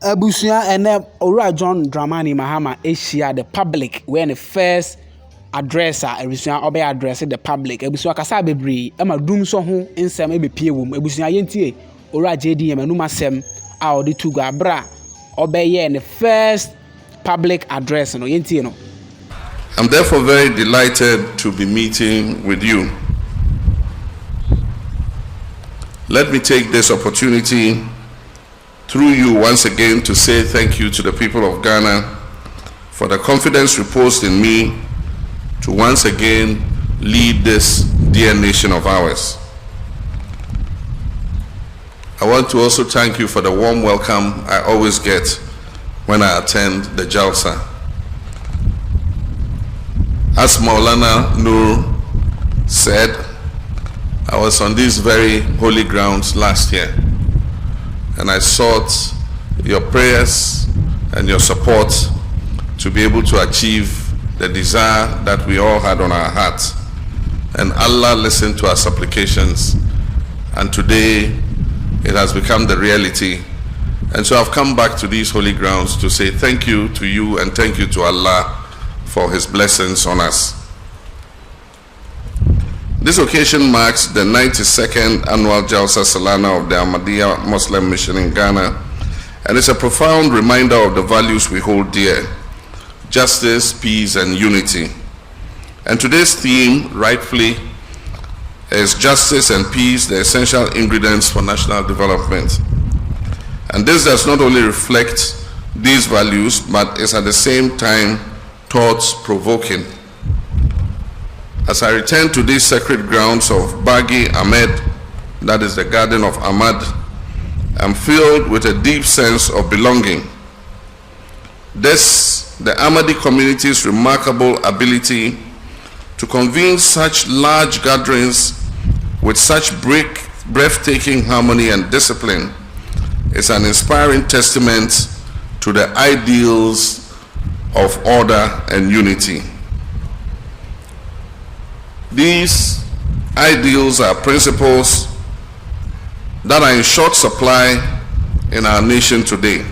Abusia and Ora John Dramani Mahama Asia the public when the first addresser Abusia Obe address the public Abusia Kasa Bebre Emma Dumsor ho nsem ebepie wom Abusia yentie Ora JD Emanuma sem a odi to go abra Obeye the first public address no yentie no. I'm therefore very delighted to be meeting with you. Let me take this opportunity through you once again to say thank you to the people of Ghana for the confidence reposed in me to once again lead this dear nation of ours. I want to also thank you for the warm welcome I always get when I attend the Jalsa. As Maulana Noor said, I was on these very holy grounds last year, and I sought your prayers and your support to be able to achieve the desire that we all had on our hearts. And Allah listened to our supplications, and today it has become the reality. And so I've come back to these holy grounds to say thank you to you and thank you to Allah for His blessings on us. This occasion marks the 92nd annual Jalsa Salana of the Ahmadiyya Muslim Mission in Ghana, and it's a profound reminder of the values we hold dear: justice, peace, and unity. And today's theme, rightfully, is justice and peace, the essential ingredients for national development. And this does not only reflect these values, but is at the same time thought-provoking. As I return to these sacred grounds of Bagi Ahmed, that is the Garden of Ahmad, I'm filled with a deep sense of belonging. This, the Ahmadi community's remarkable ability to convene such large gatherings with such breathtaking harmony and discipline, is an inspiring testament to the ideals of order and unity. These ideals are principles that are in short supply in our nation today.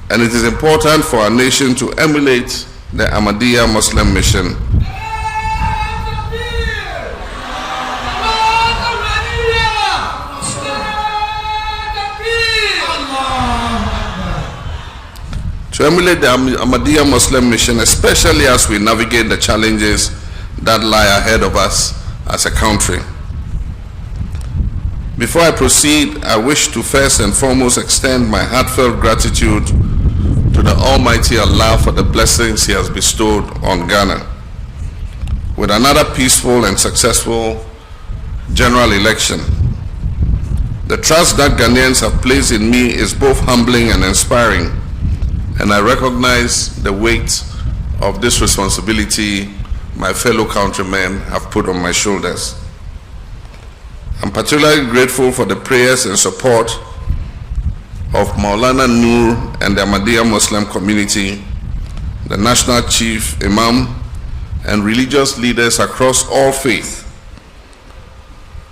And it is important for our nation to emulate the Ahmadiyya Muslim Mission especially as we navigate the challenges that lie ahead of us as a country. Before I proceed, I wish to first and foremost extend my heartfelt gratitude to the Almighty Allah for the blessings He has bestowed on Ghana with another peaceful and successful general election. The trust that Ghanaians have placed in me is both humbling and inspiring, and I recognize the weight of this responsibility my fellow countrymen have put on my shoulders. I'm particularly grateful for the prayers and support of Maulana Noor and the Ahmadiyya Muslim community, the National Chief Imam, and religious leaders across all faiths.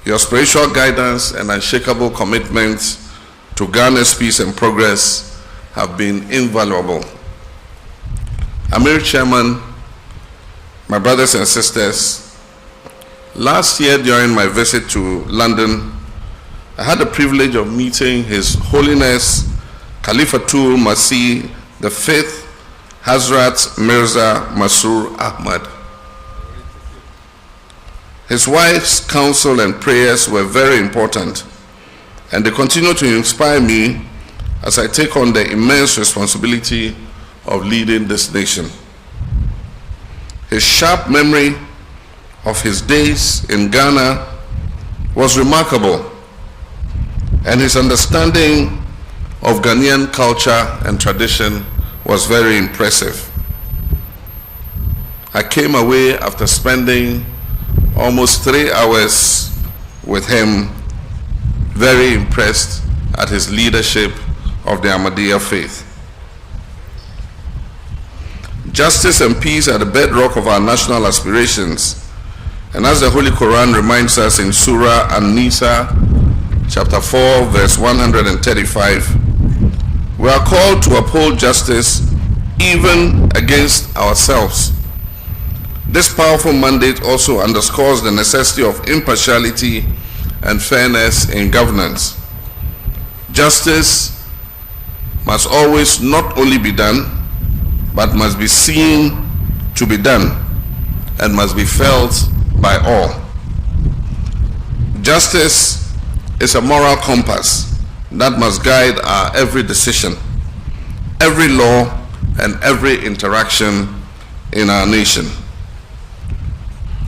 Your spiritual guidance and unshakable commitment to Ghana's peace and progress have been invaluable. Amir Chairman, my brothers and sisters, last year during my visit to London, I had the privilege of meeting His Holiness Khalifatul Masih V Hazrat Mirza Masroor Ahmad. His wife's counsel and prayers were very important, and they continue to inspire me as I take on the immense responsibility of leading this nation. His sharp memory of his days in Ghana was remarkable, and his understanding of Ghanaian culture and tradition was very impressive. I came away after spending almost 3 hours with him, very impressed at his leadership of the Ahmadiyya faith. Justice and peace are the bedrock of our national aspirations, and as the Holy Quran reminds us in Surah An-Nisa, chapter 4, verse 135, We are called to uphold justice even against ourselves. This powerful mandate also underscores the necessity of impartiality and fairness in governance. Justice must always not only be done, but must be seen to be done and must be felt by all. Justice is a moral compass that must guide our every decision, every law, and every interaction in our nation.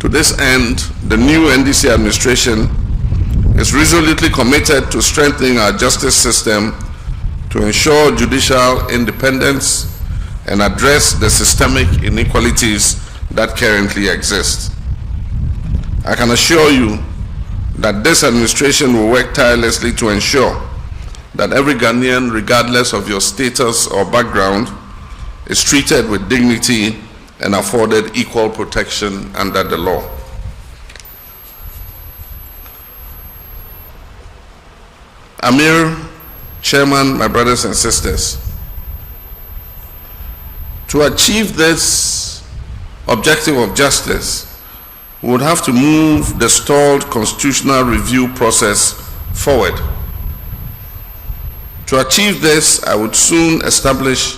To this end, the new NDC administration is resolutely committed to strengthening our justice system to ensure judicial independence and address the systemic inequalities that currently exist. I can assure you that this administration will work tirelessly to ensure that every Ghanaian, regardless of your status or background, is treated with dignity and afforded equal protection under the law. Amir, Chairman, my brothers and sisters, to achieve this objective of justice, we would have to move the stalled constitutional review process forward. To achieve this, I would soon establish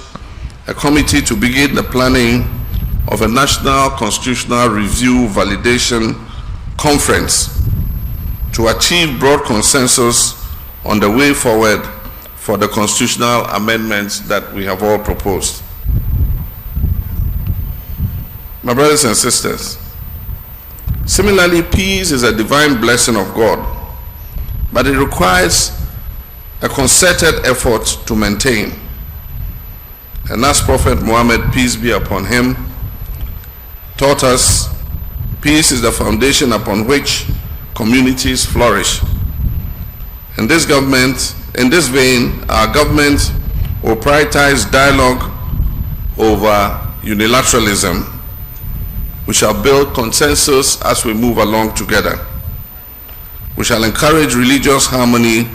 a committee to begin the planning of a national constitutional review validation conference to achieve broad consensus on the way forward for the constitutional amendments that we have all proposed. My brothers and sisters, similarly, peace is a divine blessing of God, but it requires a concerted effort to maintain. And as Prophet Muhammad, peace be upon him, taught us, peace is the foundation upon which communities flourish. In this vein, our government will prioritize dialogue over unilateralism. We shall build consensus as we move along together. We shall encourage religious harmony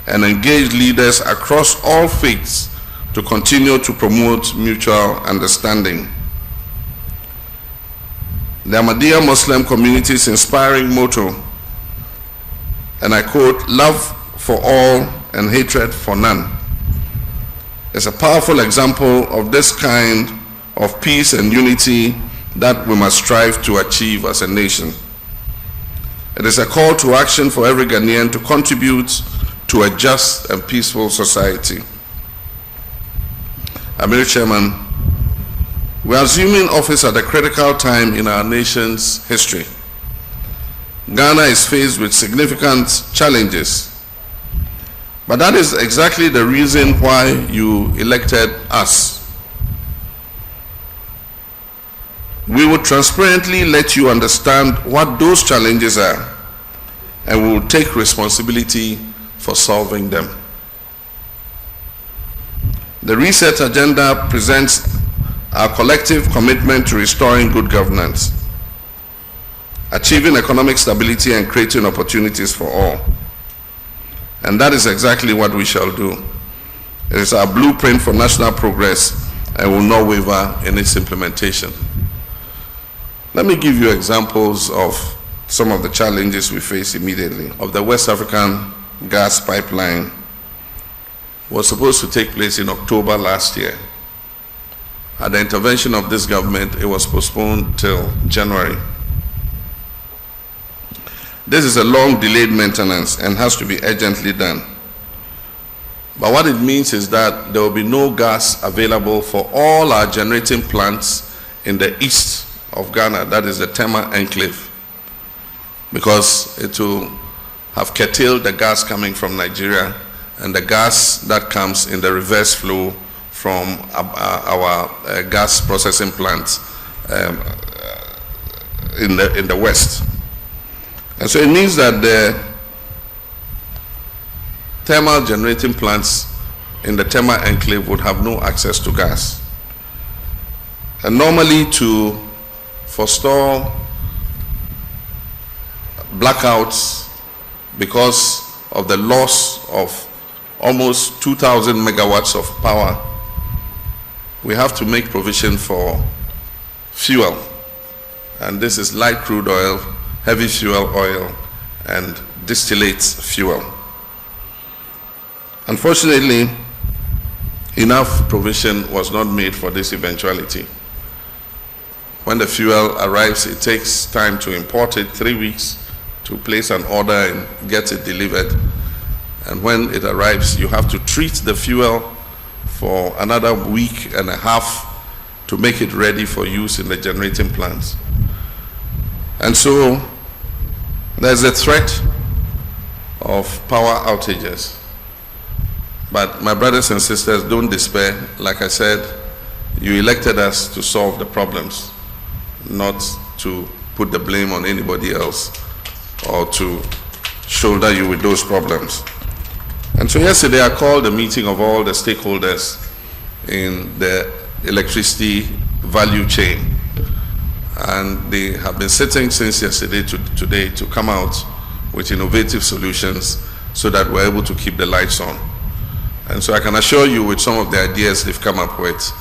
and engage leaders across all faiths to continue to promote mutual understanding. The Ahmadiyya Muslim community's inspiring motto, and I quote, "Love for all and hatred for none," is a powerful example of this kind of peace and unity that we must strive to achieve as a nation. It is a call to action for every Ghanaian to contribute to a just and peaceful society. Amir Chairman, we are assuming office at a critical time in our nation's history. Ghana is faced with significant challenges, but that is exactly the reason why you elected us. We will transparently let you understand what those challenges are, and we will take responsibility for solving them. The Reset Agenda presents our collective commitment to restoring good governance, achieving economic stability, and creating opportunities for all. And that is exactly what we shall do. It is our blueprint for national progress and will not waver in its implementation. Let me give you examples of some of the challenges we face immediately. Of the West African gas pipeline was supposed to take place in October last year. At the intervention of this government, it was postponed till January. This is a long delayed maintenance and has to be urgently done. But what it means is that there will be no gas available for all our generating plants in the east of Ghana, that is the Tema Enclave, because it will have curtailed the gas coming from Nigeria and the gas that comes in the reverse flow from our gas processing plants in the west. And so it means that the thermal generating plants in the Tema Enclave would have no access to gas. And normally, to forestall blackouts because of the loss of almost 2,000 megawatts of power, we have to make provision for fuel. And this is light crude oil, heavy fuel oil, and distillate fuel. Unfortunately, enough provision was not made for this eventuality. When the fuel arrives, it takes time to import it, 3 weeks to place an order and get it delivered. And when it arrives, you have to treat the fuel for another week and a half to make it ready for use in the generating plants. And so there's a threat of power outages. But my brothers and sisters, don't despair. Like I said, you elected us to solve the problems, not to put the blame on anybody else or to shoulder you with those problems. And so yesterday I called a meeting of all the stakeholders in the electricity value chain. And they have been sitting since yesterday to today to come out with innovative solutions so that we're able to keep the lights on. And so I can assure you, with some of the ideas they've come up with,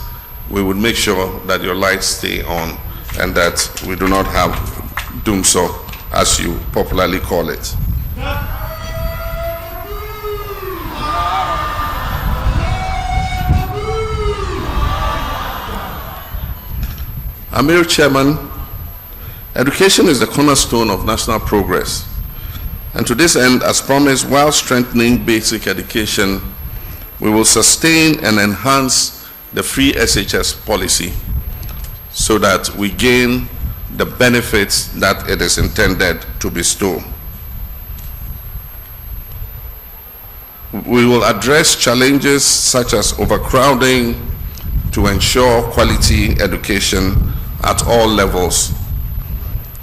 we would make sure that your lights stay on and that we do not have Dumsor, as you popularly call it. Amir Chairman, education is the cornerstone of national progress. And to this end, as promised, while strengthening basic education, we will sustain and enhance the free SHS policy so that we gain the benefits that it is intended to bestow. We will address challenges such as overcrowding to ensure quality education at all levels.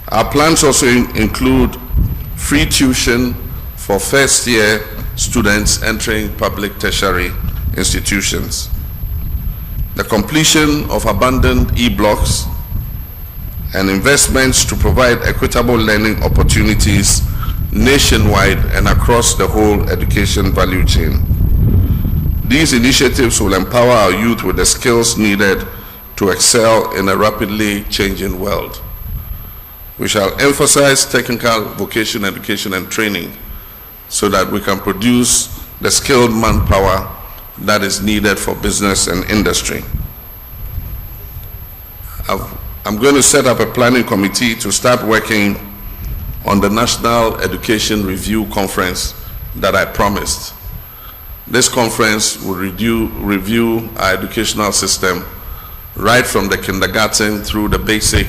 Our plans also include free tuition for first-year students entering public tertiary institutions, the completion of abandoned e-blocks, and investments to provide equitable learning opportunities nationwide and across the whole education value chain. These initiatives will empower our youth with the skills needed to excel in a rapidly changing world. We shall emphasize technical vocational education and training so that we can produce the skilled manpower that is needed for business and industry. I'm going to set up a planning committee to start working on the National Education Review Conference that I promised. This conference will review our educational system right from the kindergarten through the basic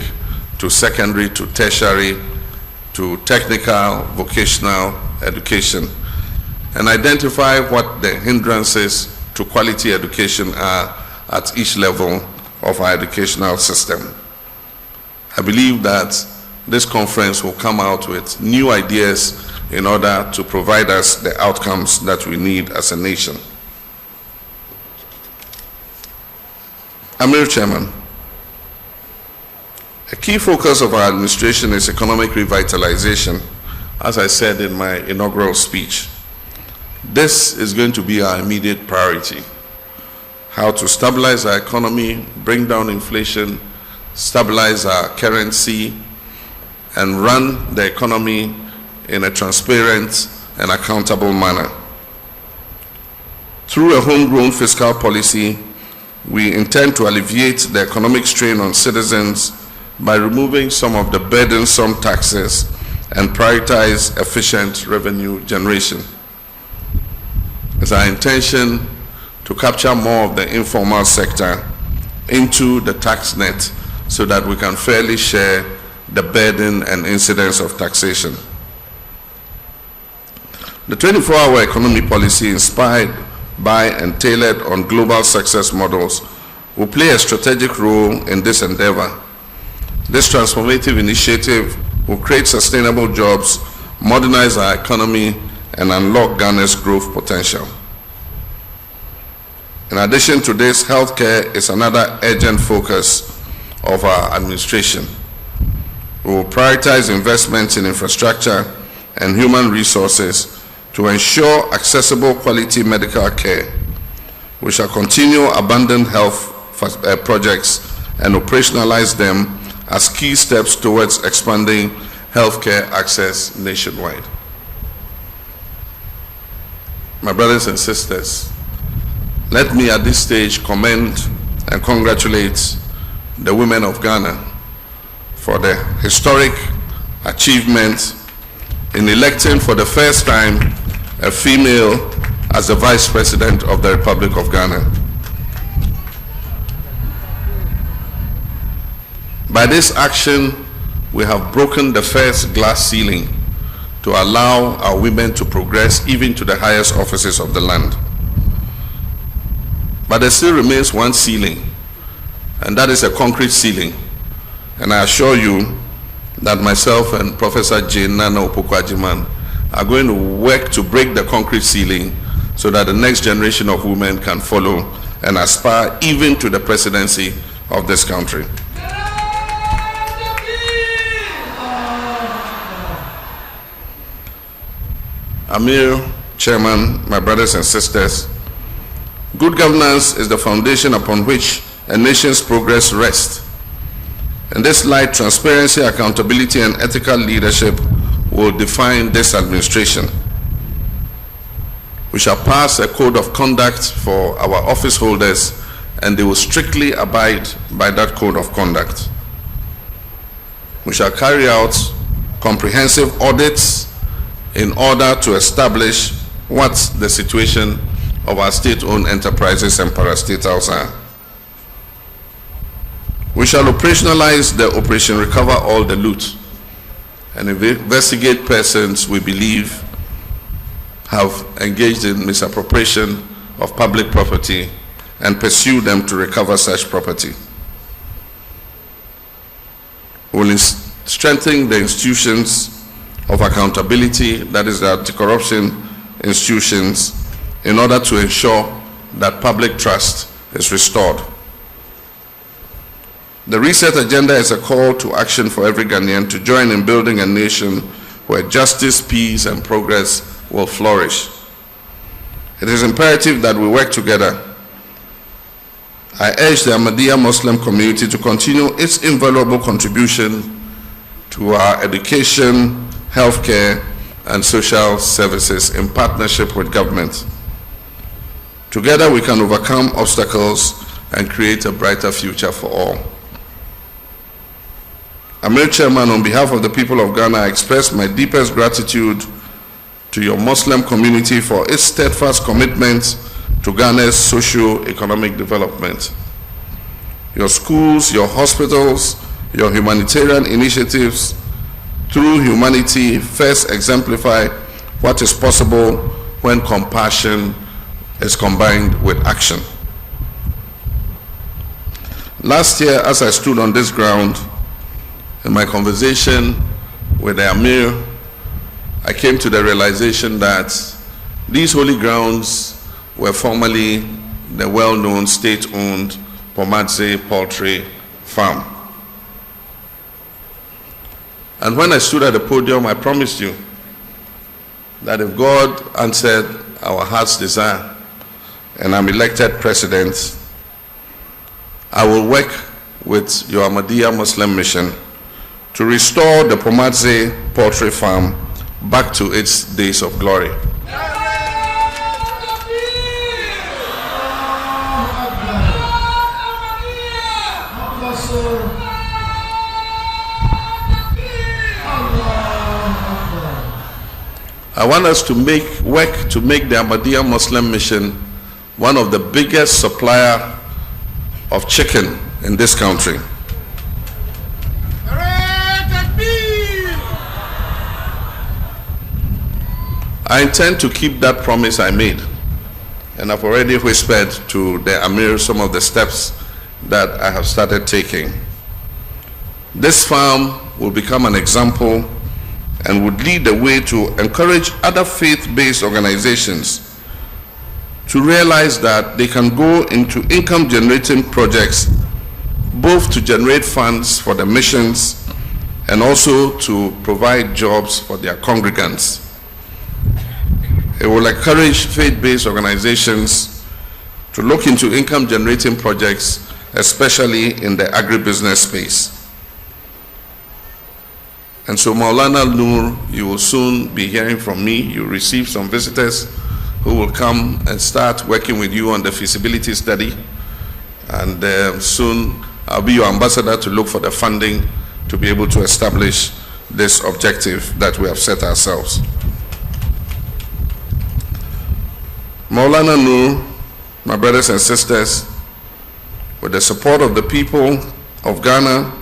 to secondary to tertiary to technical vocational education, and identify what the hindrances to quality education are at each level of our educational system. I believe that this conference will come out with new ideas in order to provide us the outcomes that we need as a nation. Amir Chairman, a key focus of our administration is economic revitalization, as I said in my inaugural speech. This is going to be our immediate priority: how to stabilize our economy, bring down inflation, stabilize our currency, and run the economy in a transparent and accountable manner. Through a homegrown fiscal policy, we intend to alleviate the economic strain on citizens by removing some of the burdensome taxes and prioritize efficient revenue generation. It's our intention to capture more of the informal sector into the tax net so that we can fairly share the burden and incidence of taxation. The 24-hour economy policy, inspired by and tailored on global success models, will play a strategic role in this endeavor. This transformative initiative will create sustainable jobs, modernize our economy, and unlock Ghana's growth potential. In addition to this, healthcare is another urgent focus of our administration. We will prioritize investments in infrastructure and human resources To ensure accessible quality medical care, we shall continue abandoned health projects and operationalize them as key steps towards expanding healthcare access nationwide. My brothers and sisters, let me at this stage commend and congratulate the women of Ghana for the historic achievement in electing for the first time a female as the Vice President of the Republic of Ghana. By this action, we have broken the first glass ceiling to allow our women to progress even to the highest offices of the land. But there still remains one ceiling, and that is a concrete ceiling. And I assure you that myself and Professor Jane Nana Opoku-Agyeman are going to work to break the concrete ceiling so that the next generation of women can follow and aspire even to the presidency of this country. Amir, Chairman, my brothers and sisters, good governance is the foundation upon which a nation's progress rests. In this light, transparency, accountability, and ethical leadership will define this administration. We shall pass a code of conduct for our office holders, and they will strictly abide by that code of conduct. We shall carry out comprehensive audits in order to establish what the situation of our state-owned enterprises and parastatals are. We shall operationalize the Operation Recover All the Loot and investigate persons we believe have engaged in misappropriation of public property and pursue them to recover such property. We will strengthen the institutions of accountability, that is the anti-corruption institutions, in order to ensure that public trust is restored. The Reset Agenda is a call to action for every Ghanaian to join in building a nation where justice, peace, and progress will flourish. It is imperative that we work together. I urge the Ahmadiyya Muslim community to continue its invaluable contribution to our education, healthcare, and social services in partnership with government. Together we can overcome obstacles and create a brighter future for all. Amir Chairman, on behalf of the people of Ghana, I express my deepest gratitude to your Muslim community for its steadfast commitment to Ghana's socio-economic development. Your schools, your hospitals, your humanitarian initiatives through humanity first exemplify what is possible when compassion is combined with action. Last year, as I stood on this ground, in my conversation with the Amir, I came to the realization that these holy grounds were formerly the well-known state-owned Prz poultry farm. And when I stood at the podium, I promised you that if God answered our heart's desire and I'm elected president, I will work with your Ahmadiyya Muslim mission to restore the Prz poultry farm back to its days of glory. I want us to work to make the Ahmadiyya Muslim mission one of the biggest supplier of chicken in this country. I intend to keep that promise I made, and I've already whispered to the Amir some of the steps that I have started taking. This farm will become an example and would lead the way to encourage other faith-based organizations to realize that they can go into income-generating projects both to generate funds for the missions and also to provide jobs for their congregants. It will encourage faith-based organizations to look into income-generating projects, especially in the agribusiness space. And so, Maulana Noor, you will soon be hearing from me. You'll receive some visitors who will come and start working with you on the feasibility study. And soon, I'll be your ambassador to look for the funding to be able to establish this objective that we have set ourselves. Maulana Noor, my brothers and sisters, with the support of the people of Ghana,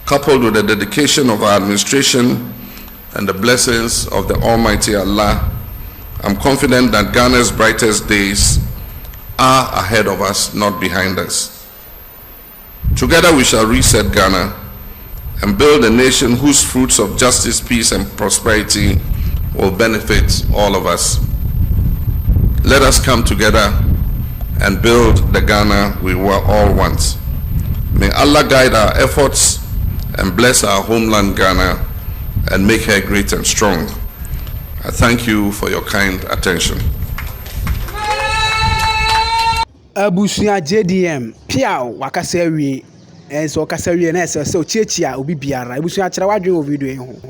coupled with the dedication of our administration and the blessings of the Almighty Allah, I'm confident that Ghana's brightest days are ahead of us, not behind us. Together we shall reset Ghana and build a nation whose fruits of justice, peace, and prosperity will benefit all of us. Let us come together and build the Ghana we all want. May Allah guide our efforts and bless our homeland Ghana and make her great and strong. I thank you for your kind attention. Abusuya JDM piao wakasewi enso wakasewi na ese so chiechia obi biara abusuya kyerɛ wadwe wo video ho